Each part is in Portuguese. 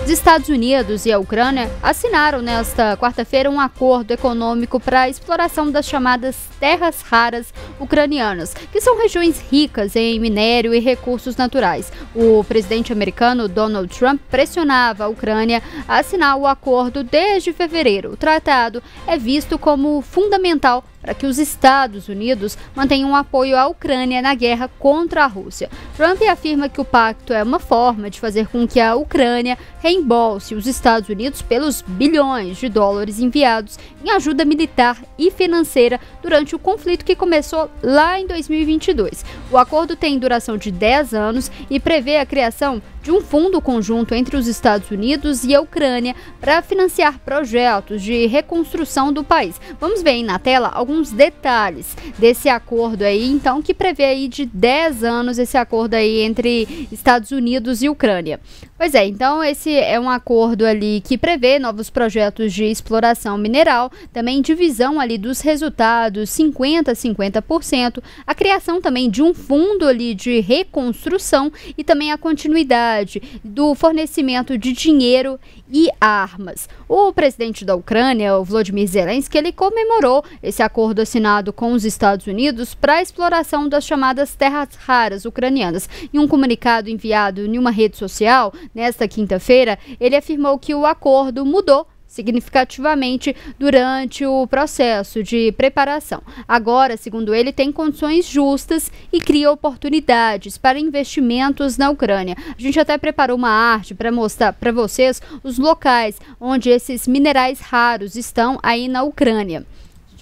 Os Estados Unidos e a Ucrânia assinaram nesta quarta-feira um acordo econômico para a exploração das chamadas terras raras ucranianas, que são regiões ricas em minério e recursos naturais. O presidente americano Donald Trump pressionava a Ucrânia a assinar o acordo desde fevereiro. O tratado é visto como fundamental para que os Estados Unidos mantenham apoio à Ucrânia na guerra contra a Rússia. Trump afirma que o pacto é uma forma de fazer com que a Ucrânia reembolse os Estados Unidos pelos bilhões de dólares enviados em ajuda militar e financeira durante o conflito que começou lá em 2022. O acordo tem duração de 10 anos e prevê a criação de um fundo conjunto entre os Estados Unidos e a Ucrânia para financiar projetos de reconstrução do país. Vamos ver aí na tela alguns detalhes desse acordo aí, então, que prevê aí de 10 anos esse acordo aí entre Estados Unidos e Ucrânia. Pois é, então esse é um acordo ali que prevê novos projetos de exploração mineral, também divisão ali dos resultados 50-50%, a criação também de um fundo ali de reconstrução e também a continuidade do fornecimento de dinheiro e armas. O presidente da Ucrânia, o Volodymyr Zelensky, ele comemorou esse acordo assinado com os Estados Unidos para a exploração das chamadas terras raras ucranianas. Em um comunicado enviado em uma rede social, nesta quinta-feira, ele afirmou que o acordo mudou significativamente durante o processo de preparação. Agora, segundo ele, tem condições justas e cria oportunidades para investimentos na Ucrânia. A gente até preparou uma arte para mostrar para vocês os locais onde esses minerais raros estão aí na Ucrânia.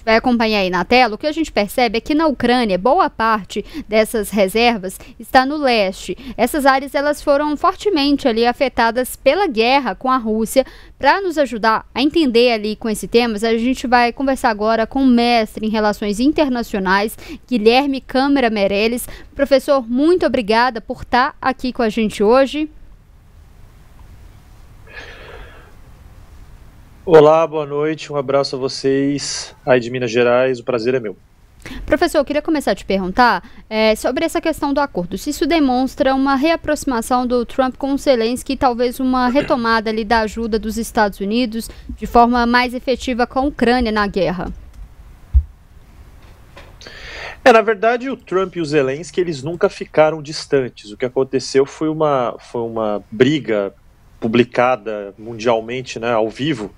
Vai acompanhar aí na tela. O que a gente percebe é que na Ucrânia, boa parte dessas reservas está no leste. Essas áreas elas foram fortemente ali afetadas pela guerra com a Rússia. Para nos ajudar a entender ali com esse tema, a gente vai conversar agora com o mestre em Relações Internacionais, Guilherme Câmara Meirelles. Professor, muito obrigada por estar aqui com a gente hoje. Olá, boa noite, um abraço a vocês aí de Minas Gerais, o prazer é meu. Professor, eu queria começar a te perguntar sobre essa questão do acordo. Se isso demonstra uma reaproximação do Trump com o Zelensky e talvez uma retomada ali da ajuda dos Estados Unidos de forma mais efetiva com a Ucrânia na guerra. Na verdade, o Trump e o Zelensky, eles nunca ficaram distantes. O que aconteceu foi uma briga publicada mundialmente, né, ao vivo,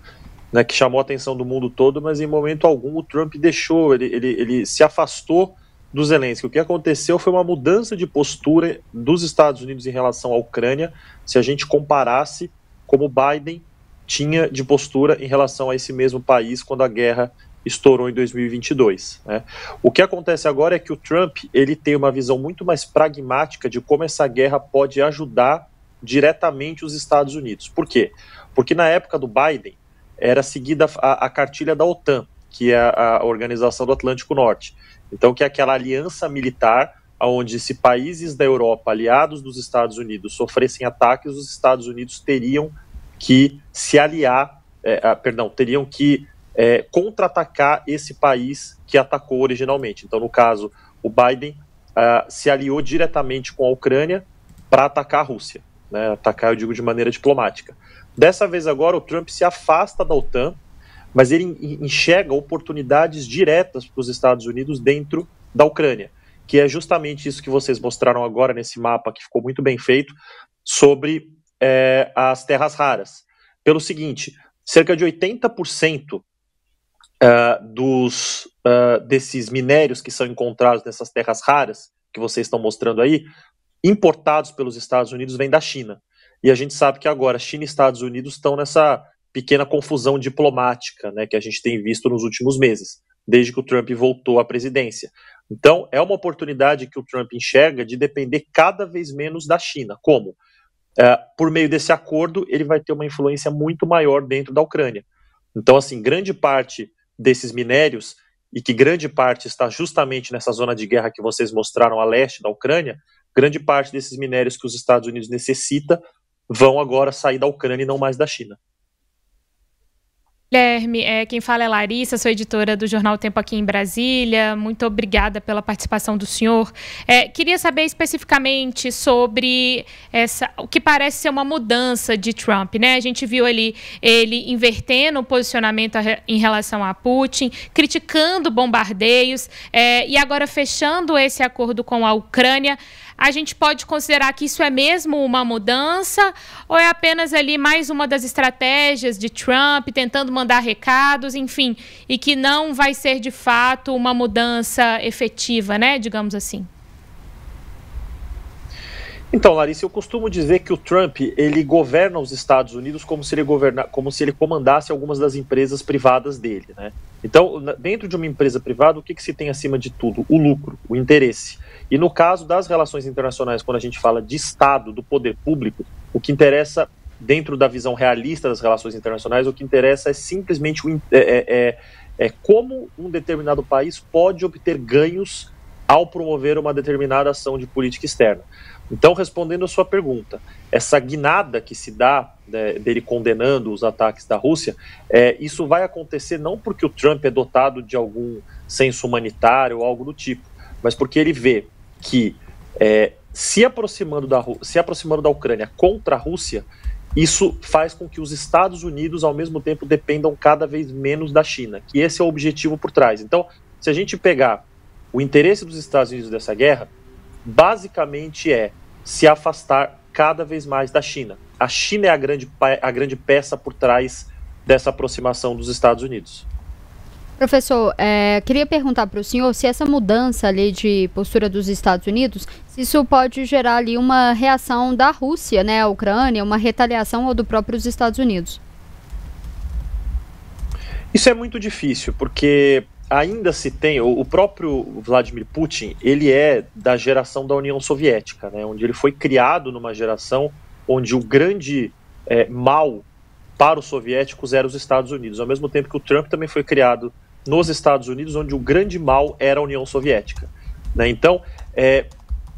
né, que chamou a atenção do mundo todo, mas em momento algum o Trump deixou, ele se afastou do Zelensky. O que aconteceu foi uma mudança de postura dos Estados Unidos em relação à Ucrânia, se a gente comparasse como Biden tinha de postura em relação a esse mesmo país quando a guerra estourou em 2022. Né? O que acontece agora é que o Trump ele tem uma visão muito mais pragmática de como essa guerra pode ajudar diretamente os Estados Unidos. Por quê? Porque na época do Biden era seguida a cartilha da OTAN, que é a Organização do Atlântico Norte. Então, que é aquela aliança militar onde se países da Europa, aliados dos Estados Unidos, sofressem ataques, os Estados Unidos teriam que se aliar, teriam que contra-atacar esse país que atacou originalmente. Então, no caso, o Biden se aliou diretamente com a Ucrânia para atacar a Rússia, né? Atacar, eu digo, de maneira diplomática. Dessa vez agora o Trump se afasta da OTAN, mas ele enxerga oportunidades diretas para os Estados Unidos dentro da Ucrânia, que é justamente isso que vocês mostraram agora nesse mapa, que ficou muito bem feito, sobre as terras raras. Pelo seguinte, cerca de 80% desses minérios que são encontrados nessas terras raras, que vocês estão mostrando aí, importados pelos Estados Unidos, vêm da China. E a gente sabe que agora China e Estados Unidos estão nessa pequena confusão diplomática, né, que a gente tem visto nos últimos meses, desde que o Trump voltou à presidência. Então, é uma oportunidade que o Trump enxerga de depender cada vez menos da China. Como? Por meio desse acordo, ele vai ter uma influência muito maior dentro da Ucrânia. Então, assim, grande parte desses minérios, e que grande parte está justamente nessa zona de guerra que vocês mostraram a leste da Ucrânia, grande parte desses minérios que os Estados Unidos necessitam vão agora sair da Ucrânia e não mais da China. Guilherme, quem fala é Larissa, sou editora do Jornal Tempo aqui em Brasília. Muito obrigada pela participação do senhor. Queria saber especificamente sobre o que parece ser uma mudança de Trump, né? A gente viu ali ele invertendo o posicionamento em relação a Putin, criticando bombardeios, e agora fechando esse acordo com a Ucrânia. A gente pode considerar que isso é mesmo uma mudança ou é apenas ali mais uma das estratégias de Trump tentando mandar recados, enfim, e que não vai ser de fato uma mudança efetiva, né, digamos assim? Então, Larissa, eu costumo dizer que o Trump, ele governa os Estados Unidos como se ele comandasse algumas das empresas privadas dele, né? Então, dentro de uma empresa privada, o que se tem acima de tudo? O lucro, o interesse. E no caso das relações internacionais, quando a gente fala de Estado, do poder público, o que interessa, dentro da visão realista das relações internacionais, o que interessa é simplesmente como um determinado país pode obter ganhos ao promover uma determinada ação de política externa. Então, respondendo a sua pergunta, essa guinada que se dá, né, dele condenando os ataques da Rússia, isso vai acontecer não porque o Trump é dotado de algum senso humanitário ou algo do tipo, mas porque ele vê que se aproximando da Ucrânia contra a Rússia, isso faz com que os Estados Unidos, ao mesmo tempo, dependam cada vez menos da China, que esse é o objetivo por trás. Então, se a gente pegar o interesse dos Estados Unidos dessa guerra, basicamente é se afastar cada vez mais da China. A China é a grande peça por trás dessa aproximação dos Estados Unidos. Professor, queria perguntar para o senhor se essa mudança ali de postura dos Estados Unidos, se isso pode gerar ali uma reação da Rússia, né, à Ucrânia, uma retaliação ou do próprio Estados Unidos. Isso é muito difícil, porque ainda se tem, o próprio Vladimir Putin, ele é da geração da União Soviética, né, onde ele foi criado numa geração onde o grande mal para os soviéticos era os Estados Unidos, ao mesmo tempo que o Trump também foi criado nos Estados Unidos, onde o grande mal era a União Soviética, né? Então,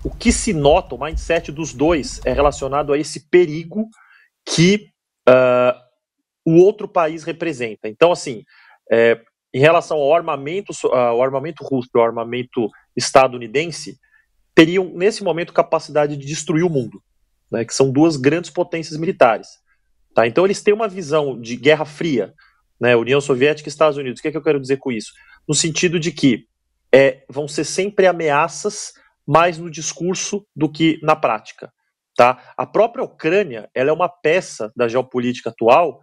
o que se nota, o mindset dos dois é relacionado a esse perigo que o outro país representa. Então, assim, em relação ao armamento russo, ao armamento estadunidense, teriam, nesse momento, capacidade de destruir o mundo, né, que são duas grandes potências militares. Tá? Então, eles têm uma visão de Guerra Fria, né, União Soviética e Estados Unidos. O que eu quero dizer com isso? No sentido de que vão ser sempre ameaças mais no discurso do que na prática. Tá? A própria Ucrânia, ela é uma peça da geopolítica atual,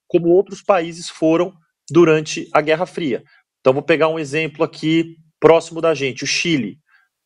como outros países foram durante a Guerra Fria. Então, vou pegar um exemplo aqui próximo da gente, o Chile,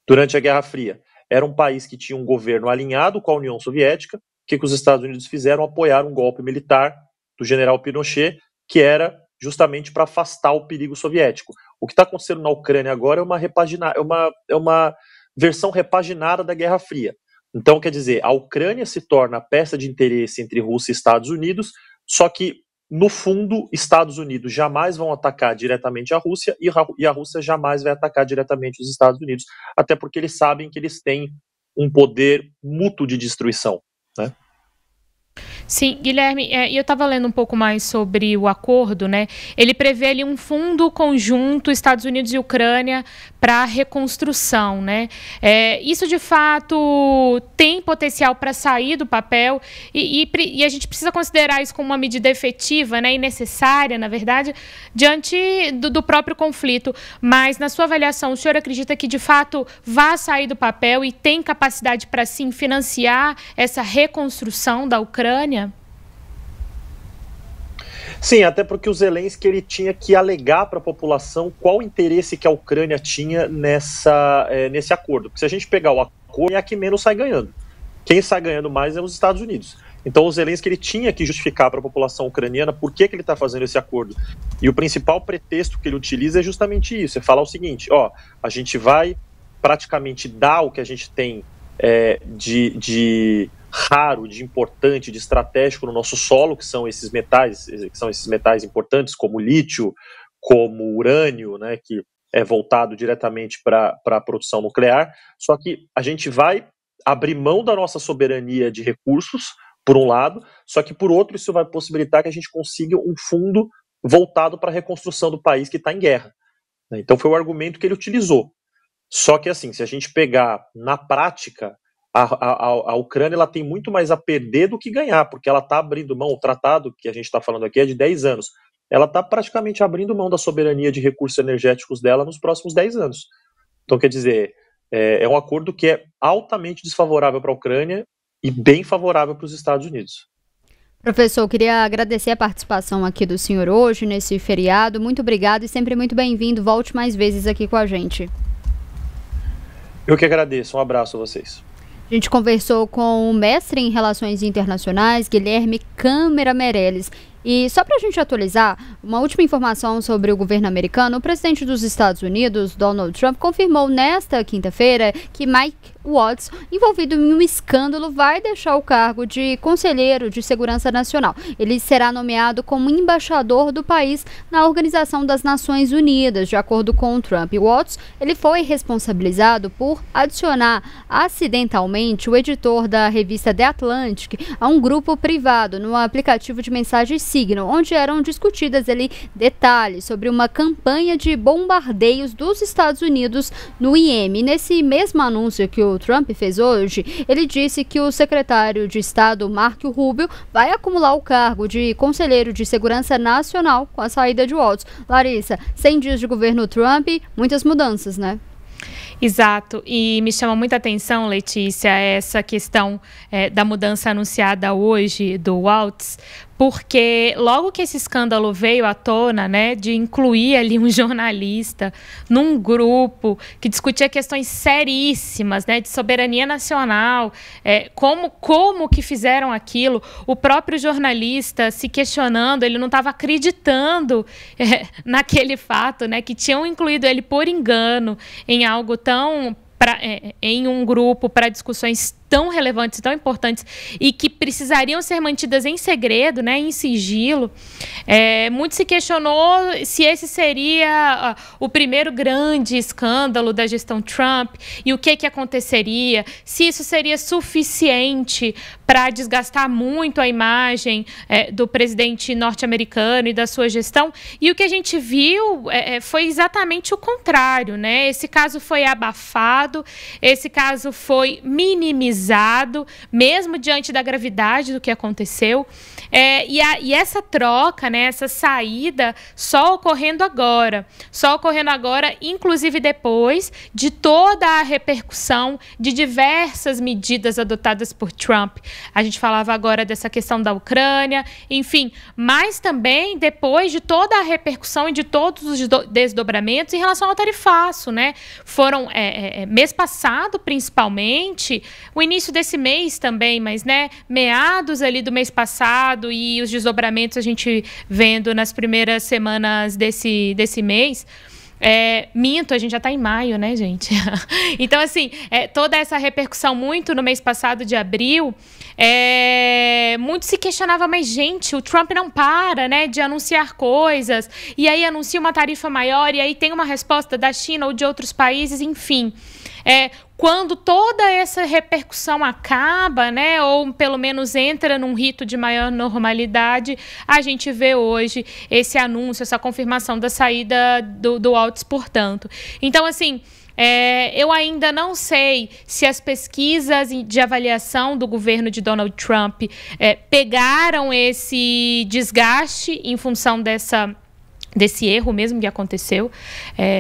durante a Guerra Fria. Era um país que tinha um governo alinhado com a União Soviética. O que os Estados Unidos fizeram? Apoiar um golpe militar do general Pinochet, que era justamente para afastar o perigo soviético. O que está acontecendo na Ucrânia agora é uma versão repaginada da Guerra Fria. Então, quer dizer, a Ucrânia se torna a peça de interesse entre Rússia e Estados Unidos, só que, no fundo, Estados Unidos jamais vão atacar diretamente a Rússia e a Rússia jamais vai atacar diretamente os Estados Unidos, até porque eles sabem que eles têm um poder mútuo de destruição, né? Sim, Guilherme, eu estava lendo um pouco mais sobre o acordo, né? Ele prevê ali um fundo conjunto Estados Unidos e Ucrânia para reconstrução, né? Isso de fato tem potencial para sair do papel e a gente precisa considerar isso como uma medida efetiva, né? E necessária, na verdade, diante do próprio conflito. Mas na sua avaliação, o senhor acredita que de fato vai sair do papel e tem capacidade para sim financiar essa reconstrução da Ucrânia? Sim, até porque o Zelensky ele tinha que alegar para a população qual o interesse que a Ucrânia tinha nesse acordo. Porque se a gente pegar o acordo, é a que menos sai ganhando. Quem sai ganhando mais é os Estados Unidos. Então o Zelensky ele tinha que justificar para a população ucraniana por que ele está fazendo esse acordo. E o principal pretexto que ele utiliza é justamente isso, é falar o seguinte, a gente vai praticamente dar o que a gente tem de raro, de importante, de estratégico no nosso solo, que são esses metais importantes, como lítio, como urânio, né, que é voltado diretamente para a produção nuclear, só que a gente vai abrir mão da nossa soberania de recursos, por um lado, só que por outro isso vai possibilitar que a gente consiga um fundo voltado para a reconstrução do país que está em guerra. Então foi o argumento que ele utilizou. Só que assim, se a gente pegar na prática, a Ucrânia ela tem muito mais a perder do que ganhar, porque ela está abrindo mão, o tratado que a gente está falando aqui é de 10 anos, ela está praticamente abrindo mão da soberania de recursos energéticos dela nos próximos 10 anos. Então, quer dizer, é um acordo que é altamente desfavorável para a Ucrânia e bem favorável para os Estados Unidos. Professor, eu queria agradecer a participação aqui do senhor hoje, nesse feriado. Muito obrigado e sempre muito bem-vindo. Volte mais vezes aqui com a gente. Eu que agradeço. Um abraço a vocês. A gente conversou com o mestre em Relações Internacionais, Guilherme Câmara Meirelles. E só para a gente atualizar, uma última informação sobre o governo americano, o presidente dos Estados Unidos, Donald Trump, confirmou nesta quinta-feira que Mike Waltz, envolvido em um escândalo, vai deixar o cargo de conselheiro de segurança nacional. Ele será nomeado como embaixador do país na Organização das Nações Unidas, de acordo com Trump. Waltz, ele foi responsabilizado por adicionar acidentalmente o editor da revista The Atlantic a um grupo privado no aplicativo de mensagens Signal, onde eram discutidas ali detalhes sobre uma campanha de bombardeios dos Estados Unidos no Iêmen. Nesse mesmo anúncio que o Trump fez hoje, ele disse que o secretário de Estado, Marco Rubio, vai acumular o cargo de conselheiro de segurança nacional com a saída de Waltz. Larissa, 100 dias de governo Trump, muitas mudanças, né? Exato, e me chama muita atenção, Letícia, essa questão da mudança anunciada hoje do Waltz, porque logo que esse escândalo veio à tona, né, de incluir ali um jornalista num grupo que discutia questões seríssimas, né, de soberania nacional, como que fizeram aquilo, o próprio jornalista se questionando, ele não estava acreditando naquele fato, né, que tinham incluído ele por engano em algo tão em um grupo para discussões tão relevantes, tão importantes e que precisariam ser mantidas em segredo, né, em sigilo. Muito se questionou se esse seria o primeiro grande escândalo da gestão Trump e o que aconteceria, se isso seria suficiente para desgastar muito a imagem do presidente norte-americano e da sua gestão. E o que a gente viu foi exatamente o contrário, né? Esse caso foi abafado, esse caso foi minimizado, mesmo diante da gravidade do que aconteceu. E essa troca, né, essa saída, só ocorrendo agora, inclusive depois de toda a repercussão de diversas medidas adotadas por Trump. A gente falava agora dessa questão da Ucrânia, enfim, mas também depois de toda a repercussão e de todos os desdobramentos em relação ao tarifaço, né? Foram, mês passado, principalmente, o início desse mês também, mas, né, meados ali do mês passado e os desdobramentos a gente vendo nas primeiras semanas desse mês. A gente já está em maio, né, gente? Então, assim, toda essa repercussão muito no mês passado de abril, muito se questionava, mas, gente, o Trump não para, né, de anunciar coisas, e aí anuncia uma tarifa maior, e aí tem uma resposta da China ou de outros países, enfim. Quando toda essa repercussão acaba, né, ou pelo menos entra num rito de maior normalidade, a gente vê hoje esse anúncio, essa confirmação da saída do Waltz, portanto. Então, assim, eu ainda não sei se as pesquisas de avaliação do governo de Donald Trump pegaram esse desgaste em função desse erro mesmo que aconteceu.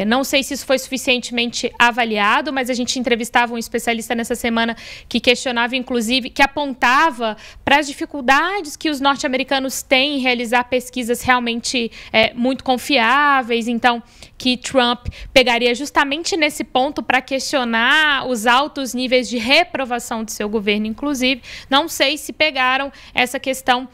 Não sei se isso foi suficientemente avaliado, mas a gente entrevistava um especialista nessa semana que questionava, inclusive, que apontava para as dificuldades que os norte-americanos têm em realizar pesquisas realmente muito confiáveis. Então, que Trump pegaria justamente nesse ponto para questionar os altos níveis de reprovação do seu governo, inclusive. Não sei se pegaram essa questão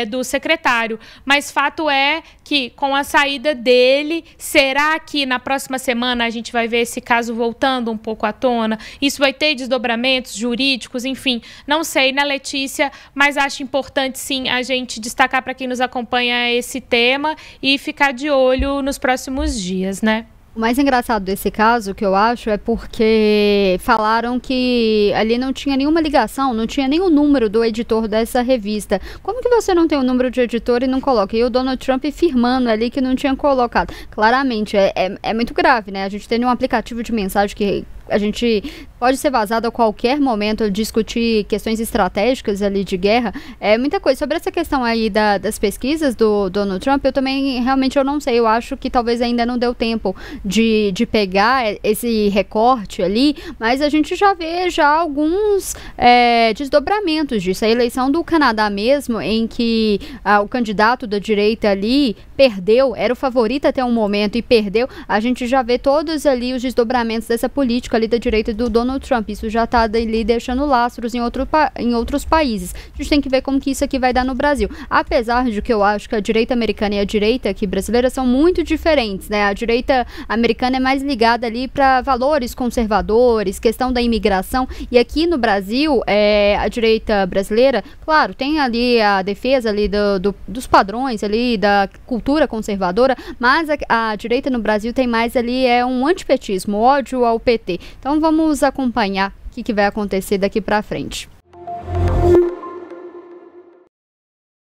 do secretário, mas fato é que com a saída dele, será que na próxima semana a gente vai ver esse caso voltando um pouco à tona? Isso vai ter desdobramentos jurídicos, enfim, não sei, né, Letícia, mas acho importante sim a gente destacar para quem nos acompanha esse tema e ficar de olho nos próximos dias, né? O mais engraçado desse caso, que eu acho, é porque falaram que ali não tinha nenhuma ligação, não tinha nenhum número do editor dessa revista. Como que você não tem o número de editor e não coloca? E o Donald Trump firmando ali que não tinha colocado. Claramente, é muito grave, né? A gente tem um aplicativo de mensagem que a gente pode ser vazado a qualquer momento, discutir questões estratégicas ali de guerra, muita coisa. Sobre essa questão aí das pesquisas do Donald Trump, eu também, realmente, eu não sei, eu acho que talvez ainda não deu tempo de pegar esse recorte ali, mas a gente já vê alguns desdobramentos disso. A eleição do Canadá mesmo, em que o candidato da direita ali perdeu, era o favorito até um momento e perdeu, a gente já vê todos ali os desdobramentos dessa política ali da direita do Donald Trump. Isso já está ali deixando lastros em outros países. A gente tem que ver como que isso aqui vai dar no Brasil. Apesar de que eu acho que a direita americana e a direita aqui brasileira são muito diferentes, né? A direita americana é mais ligada ali para valores conservadores, questão da imigração, e aqui no Brasil, a direita brasileira, claro, tem ali a defesa ali dos padrões ali, da cultura conservadora, mas a direita no Brasil tem mais ali um antipetismo, ódio ao PT. Então vamos acompanhar o que vai acontecer daqui para frente.